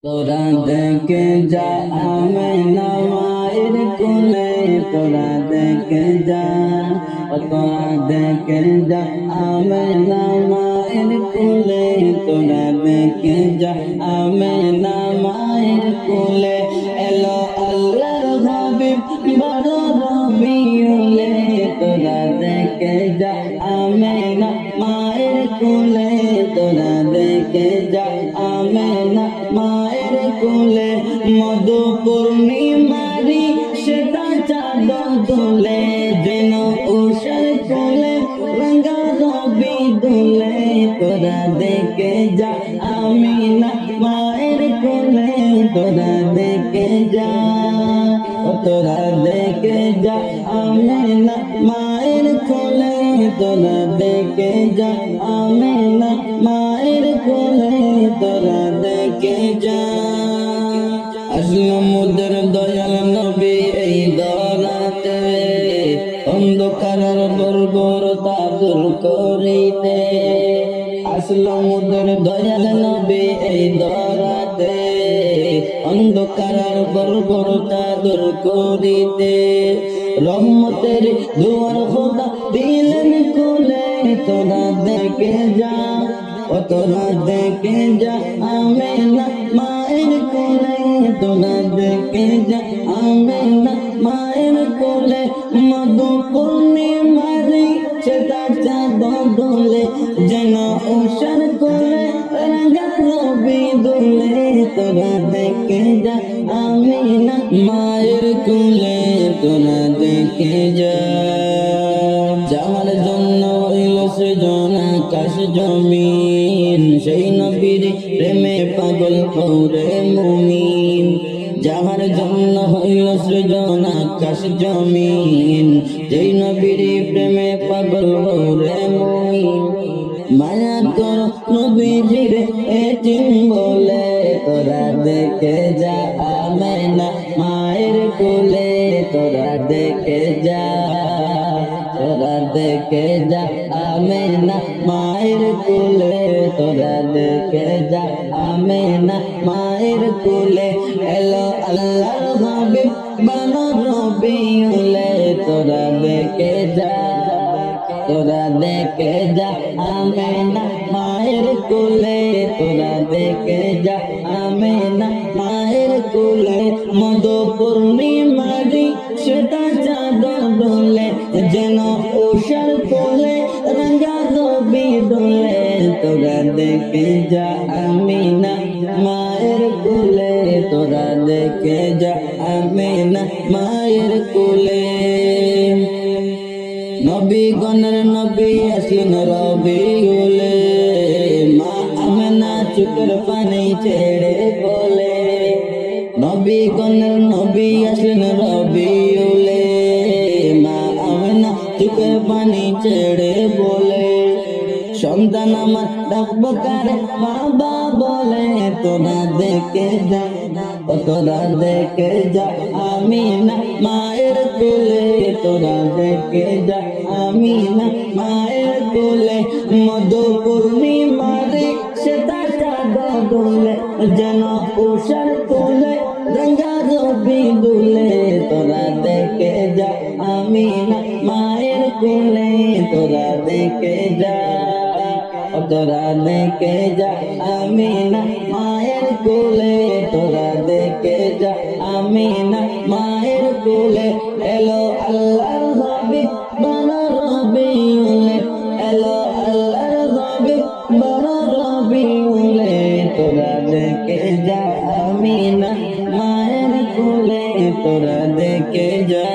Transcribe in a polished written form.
তোরা দেখে যা আমেনা মায়ের কোলে, তোরা দেখে যা, তোরা দেখে যা আমেনা মায়ের কোলে, তোরা দেখে যা আমেনা মায়ের কোলে। এলো আল্লাহর হাবিব বড় রবিউলে, তোরা দেখে যা আমেনা মায়ের কোলে, তোরা দেখে যা আমেনা মায়ের কোলে। মধু পূর্ণিমারি সেটা চাঁদ দোলে, যেন উষার কোলে রঙা রবি দোলে। তোরা দেখে যা আমিনা মায়ের কোলে, তোরা দেখে যা, তোরা দেখে যা আমিনা মায়ের কোলে, তোরা দেখে যা আমিনা মায়ের কোলে, তোরা দেখে যা। আসলো মোদের দয়াল নবী এই দরাতে, অন্ধকারের বর্বরতা দূর করিতে। আসলো মোদের দয়াল নবী এই দরাতে, অন্ধকারের বর্বরতা দূর করিতে। রহমতের দুয়ার খোদা দিলেন খুলে, তোরা দেখে যা, তোরা দেখে যা আমেনা মায়ের কোলে, তোরা দেখে যা আমেনা মায়ের কোলে। মধু পূর্ণিমারি সেটা চাঁদ দোলে, যেন উষার কোলে রঙা রবি দোলে। তোরা দেখে যা আমেনা মায়ের কোলে, তোরা দেখে যা। যাওয়ার জন্য হইল সৃজন আকাশ জমিন, সেই নবীর প্রেমে পাগল করে মুমিন। যাওয়ার জন্য হইল সৃজন আকাশ জমিন, সেই নবীর প্রেমে পাগল করে মুমিন। মায়া কর নবীজির এতিম বলে, তোরা দেখে যা আমেনা মায়ের কোলে, তোরা দেখে যা, তোরা দেখে যা আমেনা মায়ের কোলে, তোরা দেখে যা আমেনা মায়ের কোলে। এলো আল্লাহর হাবিব বানো রবিউলে, তোরা দেখে যা, তোরা দেখে যা আমেনা মায়ের কোলে, তোরা দেখে যা আমেনা মায়ের কোলে। মধু পূর্ণিমারি সেটা চাঁদ দোলে, যেন উষার কোলে রঙা রবি দোলে। তোরা দেখে যা আমিনা মায়ের কোলে, তোরা দেখে যা আমিনা মায়ের কোলে। নবী গণের নবী আসলেন রবিউলে, মা আমেনা চোখের পানি ছেড়ে বলে। নবী গণের নবী আসলেন রবিউলে, মা আমেনা চোখের পানি ছেড়ে বলে। সন্তান আমার ডাকবো কারে বাবা বলে, তোরা দেখে যা, তোরা দেখে যা আমিনা মায়ের কোলে, তোরা দেখে যা আমিনা মায়ের কোলে। মধু পূর্ণিমারি সেটা চাঁদ দোলে, যেন উষার কোলে রঙা রবি দোলে। তোরা দেখে যা আমিনা মায়ের কোলে, তোরা দেখে যা, তোরা দেখে যা আমিনা মায়ের কোলে, তোরা দেখে যা আমিনা মায়ের কোলে। এলো আল্লাহর হাবিব বড় রবিউলে, এলো আল্লাহর হাবিব বড় রবিউলে, তোরা দেখে যা আমিনা মায়ের কোলে, তোরা দেখে যা।